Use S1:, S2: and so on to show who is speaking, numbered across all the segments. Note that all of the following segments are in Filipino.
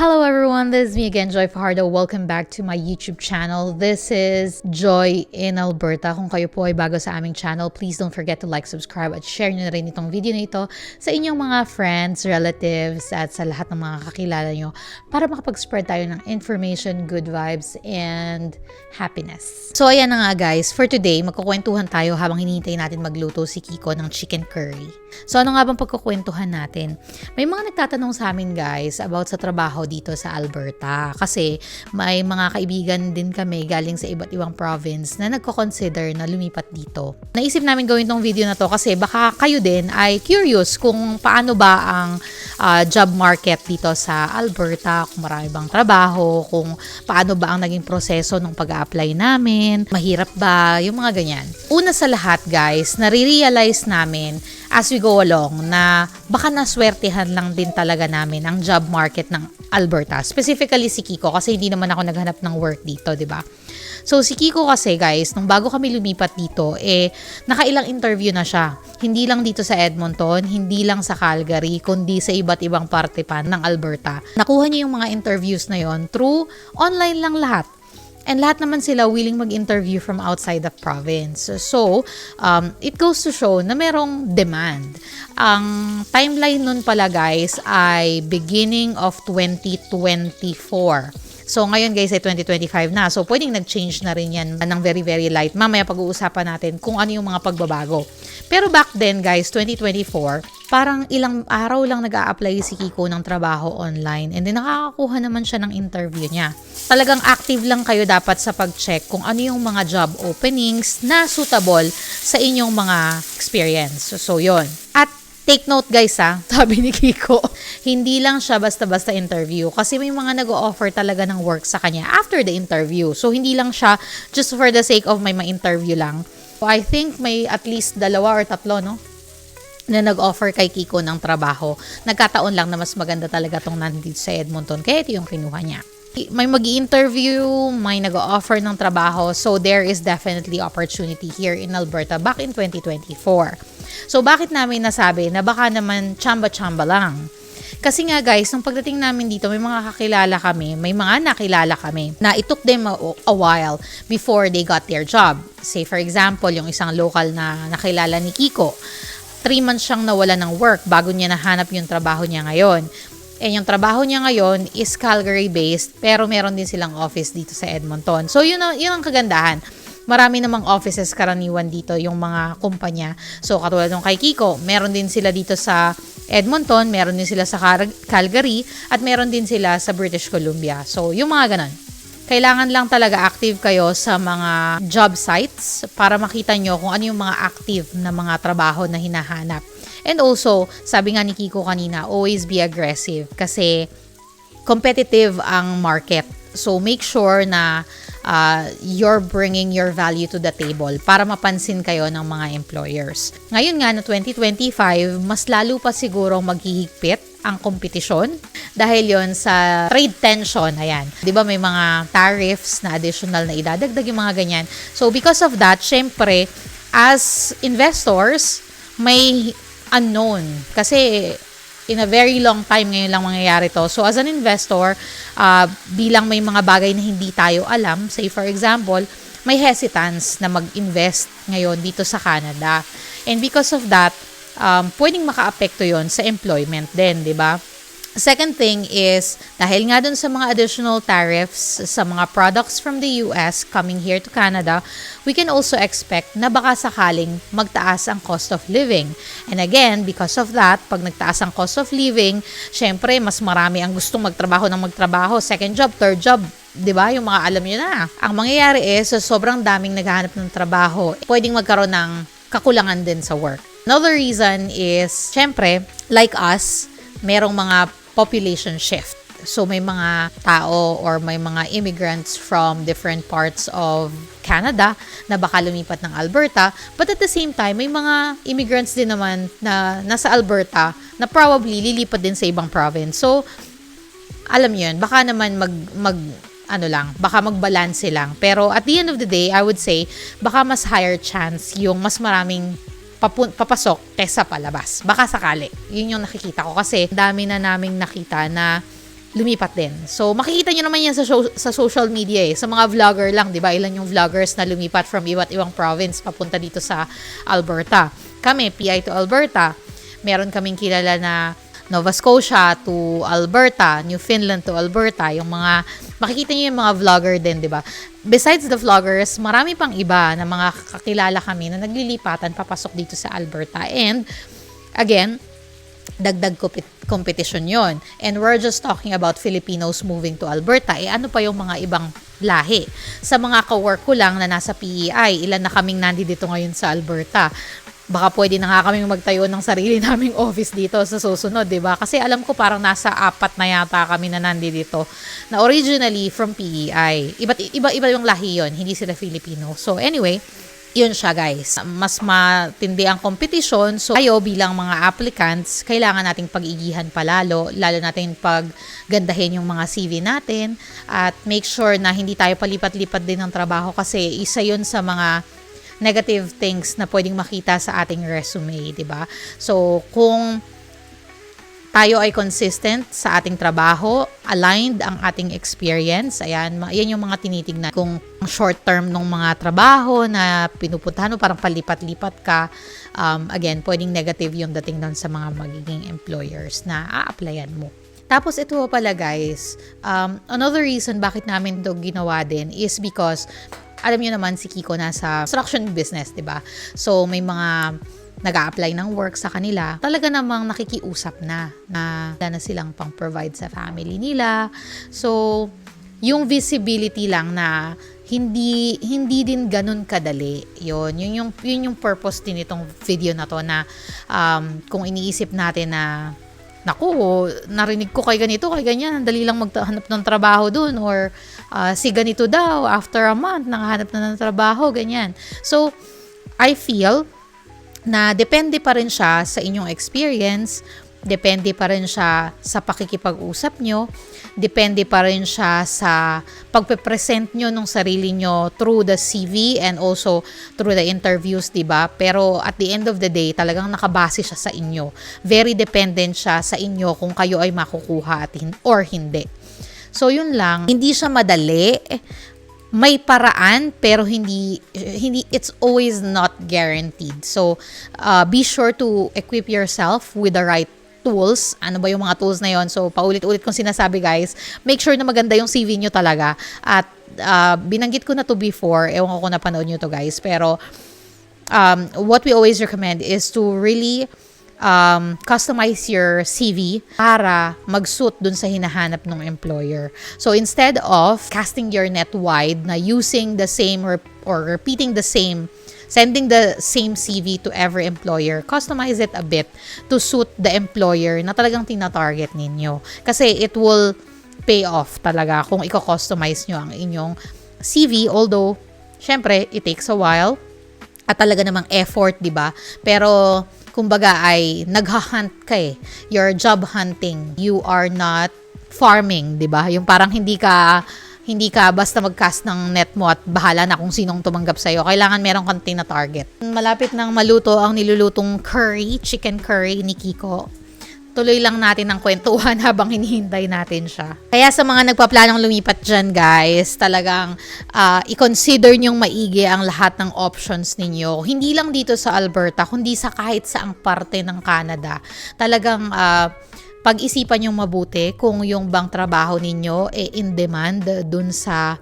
S1: Hello everyone, this is me again, Joy Fajardo. Welcome back to my YouTube channel. This is Joy in Alberta. Kung kayo po ay bago sa aming channel, please don't forget to like, subscribe, at share nyo na rin itong video na ito sa inyong mga friends, relatives, at sa lahat ng mga kakilala nyo para makapag-spread tayo ng information, good vibes, and happiness. So ayan na nga guys, for today, magkukwentuhan tayo habang hinihintay natin magluto si Kiko ng chicken curry. So ano nga bang pagkukwentuhan natin? May mga nagtatanong sa amin guys about sa trabaho dito sa Alberta kasi may mga kaibigan din kami galing sa iba't ibang province na nagko-consider na lumipat dito. Naisip namin gawin tong video na to kasi baka kayo din ay curious kung paano ba ang job market dito sa Alberta, kung marami bang trabaho, kung paano ba ang naging proseso ng pag-a-apply namin, mahirap ba, yung mga ganyan. Una sa lahat guys, nare-realize namin as we go along na baka naswertehan lang din talaga namin ang job market ng Alberta. Specifically si Kiko kasi hindi naman ako naghanap ng work dito, di ba? So si Kiko kasi guys, nung bago kami lumipat dito, nakailang interview na siya. Hindi lang dito sa Edmonton, hindi lang sa Calgary, kundi sa iba't ibang parte pa ng Alberta. Nakuha niya yung mga interviews na yon through online lang lahat. And lahat naman sila willing mag-interview from outside the province. So, it goes to show na merong demand. Ang timeline nun pala guys ay beginning of 2024. So, ngayon guys ay 2025 na. So, pwedeng nag-change na rin yan ng very, very light. Mamaya pag-uusapan natin kung ano yung mga pagbabago. Pero back then guys, 2024, parang ilang araw lang nag-a-apply si Kiko ng trabaho online. And then nakakakuha naman siya ng interview niya. Talagang active lang kayo dapat sa pag-check kung ano yung mga job openings na suitable sa inyong mga experience. So, yon. At take note guys sabi ni Kiko, hindi lang siya basta-basta interview kasi may mga nag-o-offer talaga ng work sa kanya after the interview. So, hindi lang siya just for the sake of may ma-interview lang. So, I think may at least 2 or 3, no? Na nag-offer kay Kiko ng trabaho. Nagkataon lang na mas maganda talaga tong nandito sa Edmonton kaya ito yung kinuha niya. May mag-i-interview, may nag-offer ng trabaho, so there is definitely opportunity here in Alberta back in 2024. So bakit namin nasabi na baka naman chamba-chamba lang? Kasi nga guys, nung pagdating namin dito, may mga kakilala kami, may mga nakilala kami na it took them a while before they got their job. Say for example, yung isang local na nakilala ni Kiko, 3 months siyang nawala ng work bago niya nahanap yung trabaho niya ngayon. And yung trabaho niya ngayon is Calgary-based, pero meron din silang office dito sa Edmonton. So, yun ang kagandahan. Marami namang offices karaniwan dito, yung mga kumpanya. So, katulad ng kay Kiko, meron din sila dito sa Edmonton, meron din sila sa Calgary, at meron din sila sa British Columbia. So, yung mga ganon. Kailangan lang talaga active kayo sa mga job sites para makita nyo kung ano yung mga active na mga trabaho na hinahanap. And also, sabi nga ni Kiko kanina, always be aggressive kasi competitive ang market. So, make sure na you're bringing your value to the table para mapansin kayo ng mga employers. Ngayon nga na 2025, mas lalo pa siguro maghihigpit ang kompetisyon dahil yon sa trade tension. Ayan. 'Di ba may mga tariffs na additional na idadagdag yung mga ganyan. So, because of that, syempre, as investors, may unknown. Kasi in a very long time ngayon lang mangyayari to. So, as an investor, bilang may mga bagay na hindi tayo alam, say for example, may hesitance na mag-invest ngayon dito sa Canada. And because of that, pwedeng maka-apekto yon sa employment din, di ba? Second thing is, dahil nga dun sa mga additional tariffs sa mga products from the US coming here to Canada, we can also expect na baka sakaling magtaas ang cost of living. And again, because of that, pag nagtaas ang cost of living, syempre, mas marami ang gustong magtrabaho ng magtrabaho, second job, third job, di ba? Yung mga alam nyo na. Ang mangyayari is, sobrang daming naghahanap ng trabaho, pwedeng magkaroon ng kakulangan din sa work. Another reason is, syempre, like us, merong mga population shift. So, may mga tao or may mga immigrants from different parts of Canada na baka lumipat ng Alberta. But at the same time, may mga immigrants din naman na nasa Alberta na probably lilipat din sa ibang province. So, alam yun, baka naman baka magbalanse lang. Pero at the end of the day, I would say, baka mas higher chance yung mas maraming papasok kesa palabas. Baka sakali. Yun yung nakikita ko kasi dami na naming nakita na lumipat din. So, makikita nyo naman yan sa social media sa mga vlogger lang, di ba? Ilan yung vloggers na lumipat from iba't ibang province papunta dito sa Alberta. Kami, PI to Alberta. Meron kaming kilala na Nova Scotia to Alberta, Newfoundland to Alberta. Yung mga, makikita nyo yung mga vlogger din, di ba? Besides the vloggers, marami pang iba na mga kakilala kami na naglilipatan papasok dito sa Alberta. And, again, dagdag competition yon. And we're just talking about Filipinos moving to Alberta. Ano pa yung mga ibang lahi? Sa mga ka-work ko lang na nasa PEI, ilan na kaming nandito ngayon sa Alberta. Baka pwede na nga kaming magtayo ng sarili naming office dito sa susunod, di ba? Kasi alam ko parang nasa 4 na yata kami na nandito na originally from PEI. Iba yung lahi yon, hindi sila Filipino. So anyway, yun siya guys. Mas matindi ang competition. So tayo bilang mga applicants, kailangan nating pag-igihan palalo. Lalo natin paggandahin yung mga CV natin. At make sure na hindi tayo palipat-lipat din ng trabaho kasi isa yun sa mga negative things na pwedeng makita sa ating resume, di ba? So kung tayo ay consistent sa ating trabaho, aligned ang ating experience. Ayan, yan yung mga tinitignan. Kung short term ng mga trabaho na pinupuntahan mo, parang palipat-lipat ka, again, pwedeng negative yung dating doon sa mga magiging employers na a-applyan mo. Tapos ito pala guys, another reason bakit namin ito ginawa din is because, alam niyo naman si Kiko nasa construction business, 'di ba? So may mga nag-a-apply ng work sa kanila, talaga namang nakikiusap na silang pang-provide sa family nila. So, yung visibility lang na hindi din ganun kadali. Yun yung purpose din itong video na to na kung iniisip natin na naku, narinig ko kay ganito, kay ganyan, dali lang maghanap ng trabaho dun or si ganito daw, after a month, nakahanap na ng trabaho, ganyan. So, I feel na depende pa rin siya sa inyong experience, depende pa rin siya sa pakikipag-usap nyo, depende pa rin siya sa pagpe-present nyo ng sarili nyo through the CV and also through the interviews, diba? Pero at the end of the day, talagang nakabase siya sa inyo. Very dependent siya sa inyo kung kayo ay makukuha or hindi. So yun lang, hindi siya madali. May paraan pero hindi it's always not guaranteed. So be sure to equip yourself with the right tools. Ano ba yung mga tools na yon? So paulit-ulit kong sinasabi guys, make sure na maganda yung CV nyo talaga. At binanggit ko na to before, ewan ko kung napanood nyo to guys, pero what we always recommend is to really customize your CV para mag-suit dun sa hinahanap ng employer. So instead of casting your net wide na using the same or repeating the same, sending the same CV to every employer, customize it a bit to suit the employer na talagang tina-target ninyo. Kasi it will pay off talaga kung i-customize nyo ang inyong CV, although syempre it takes a while at talaga namang effort, di ba? Pero kumbaga ay nagha-hunt ka You're job hunting. You are not farming, 'di ba? Yung parang hindi ka basta mag-cast ng net mo at bahala na kung sinong tumanggap sa iyo. Kailangan meron kang tina-target. Malapit nang maluto ang nilulutong chicken curry ni Kiko. Tuloy lang natin ang kwentuhan habang hinihintay natin siya. Kaya sa mga nagpaplanong lumipat dyan guys, talagang i-consider nyong maigi ang lahat ng options ninyo. Hindi lang dito sa Alberta, kundi sa kahit saang parte ng Canada. Talagang pag-isipan yung mabuti kung yung bang trabaho ninyo in demand dun sa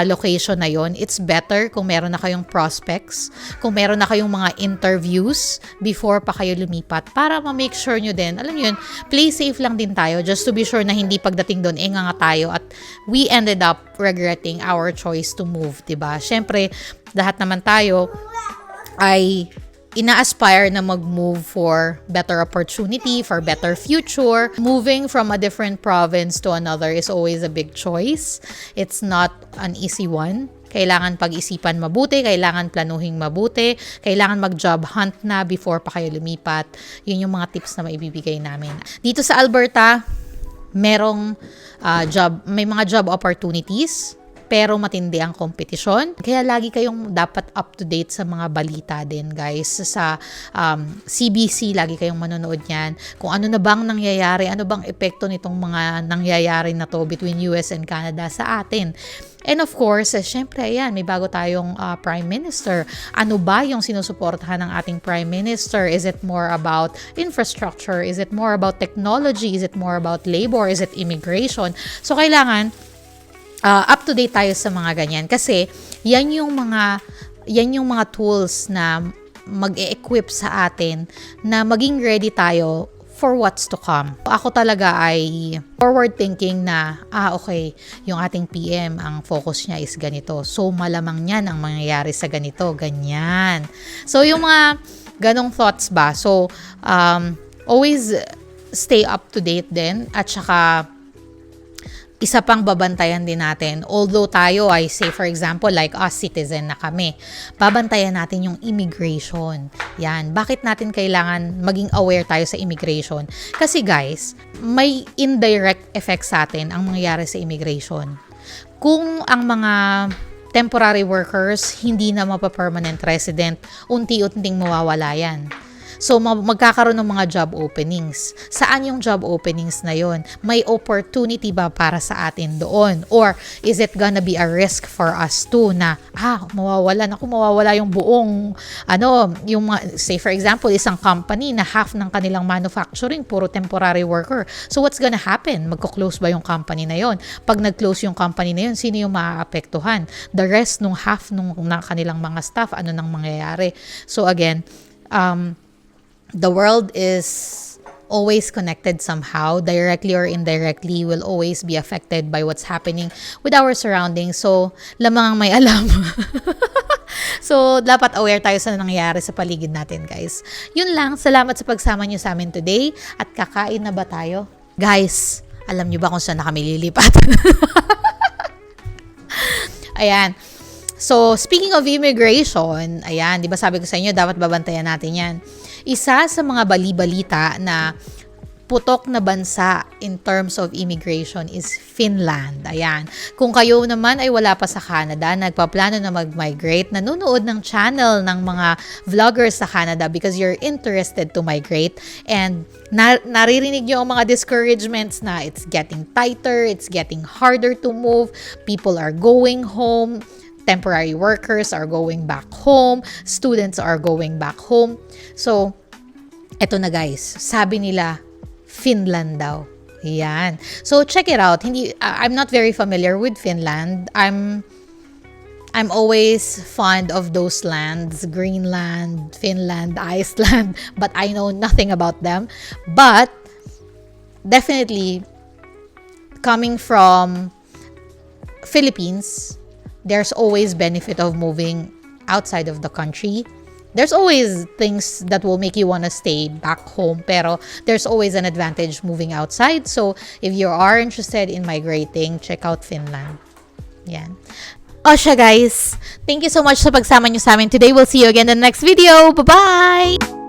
S1: location na yon. It's better kung meron na kayong prospects, kung meron na kayong mga interviews before pa kayo lumipat para ma-make sure nyo din. Alam nyo yun, play safe lang din tayo just to be sure na hindi pagdating doon, nga tayo at we ended up regretting our choice to move, diba? Syempre, lahat naman tayo ay ina-aspire na mag-move for better opportunity, for better future. Moving from a different province to another is always a big choice. It's not an easy one. Kailangan pag-isipan mabuti, kailangan planuhin mabuti, kailangan mag-job hunt na before pa kayo lumipat. Yun yung mga tips na maibibigay namin. Dito sa Alberta, may mga job opportunities. pero matindi ang kompetisyon. Kaya lagi kayong dapat up to date sa mga balita din, guys. Sa CBC, lagi kayong manonood niyan. Kung ano na bang nangyayari, ano bang epekto nitong mga nangyayari na to between US and Canada sa atin. And of course, syempre, ayan, may bago tayong Prime Minister. Ano ba yung sinusuportahan ng ating Prime Minister? Is it more about infrastructure? Is it more about technology? Is it more about labor? Is it immigration? So, kailangan up to date tayo sa mga ganyan. Kasi, yan yung mga tools na mag-e-equip sa atin na maging ready tayo for what's to come. Ako talaga ay forward thinking na, okay, yung ating PM, ang focus niya is ganito. So, malamang yan ang mangyayari sa ganito, ganyan. So, yung mga ganong thoughts ba? So, always stay up to date din. At saka, isa pang babantayan din natin. Although tayo ay, say for example, like us, citizen na kami, babantayan natin yung immigration. Yan. Bakit natin kailangan maging aware tayo sa immigration? Kasi guys, may indirect effects sa atin ang mangyayari sa immigration. Kung ang mga temporary workers hindi na mapa-permanent resident, unti-unting mawawala yan. So, magkakaroon ng mga job openings. Saan yung job openings na yon? May opportunity ba para sa atin doon? Or is it gonna be a risk for us too na, mawawala yung buong, say for example, isang company na half ng kanilang manufacturing, puro temporary worker. So, what's gonna happen? Magko-close ba yung company na yon? Pag nag-close yung company na yon, sino yung maaapektuhan? The rest nung half ng kanilang mga staff, ano nang mangyayari? So, again, the world is always connected somehow, directly or indirectly, will always be affected by what's happening with our surroundings. So, lamang ang may alam. So, dapat aware tayo sa nangyayari sa paligid natin, guys. Yun lang. Salamat sa pagsama nyo sa amin today. At kakain na ba tayo? Guys, alam nyo ba kung saan na kami lilipat? Ayan. So, speaking of immigration, ayan, di ba sabi ko sa inyo, dapat babantayan natin yan. Isa sa mga bali-balita na putok na bansa in terms of immigration is Finland. Ayan. Kung kayo naman ay wala pa sa Canada, nagpaplano na mag-migrate, nanonood ng channel ng mga vloggers sa Canada because you're interested to migrate, and naririnig nyo ang mga discouragements na it's getting tighter, it's getting harder to move, people are going home, temporary workers are going back home, students are going back home. So, eto na guys, sabi nila, Finland daw. Yan. So, check it out. I'm not very familiar with Finland. I'm always fond of those lands, Greenland, Finland, Iceland, but I know nothing about them. But, definitely, coming from Philippines, there's always benefit of moving outside of the country. There's always things that will make you want to stay back home, pero there's always an advantage moving outside. So, if you are interested in migrating, check out Finland. Yan. O siya guys, thank you so much sa pagsama nyo sa amin today. We'll see you again in the next video. Bye-bye!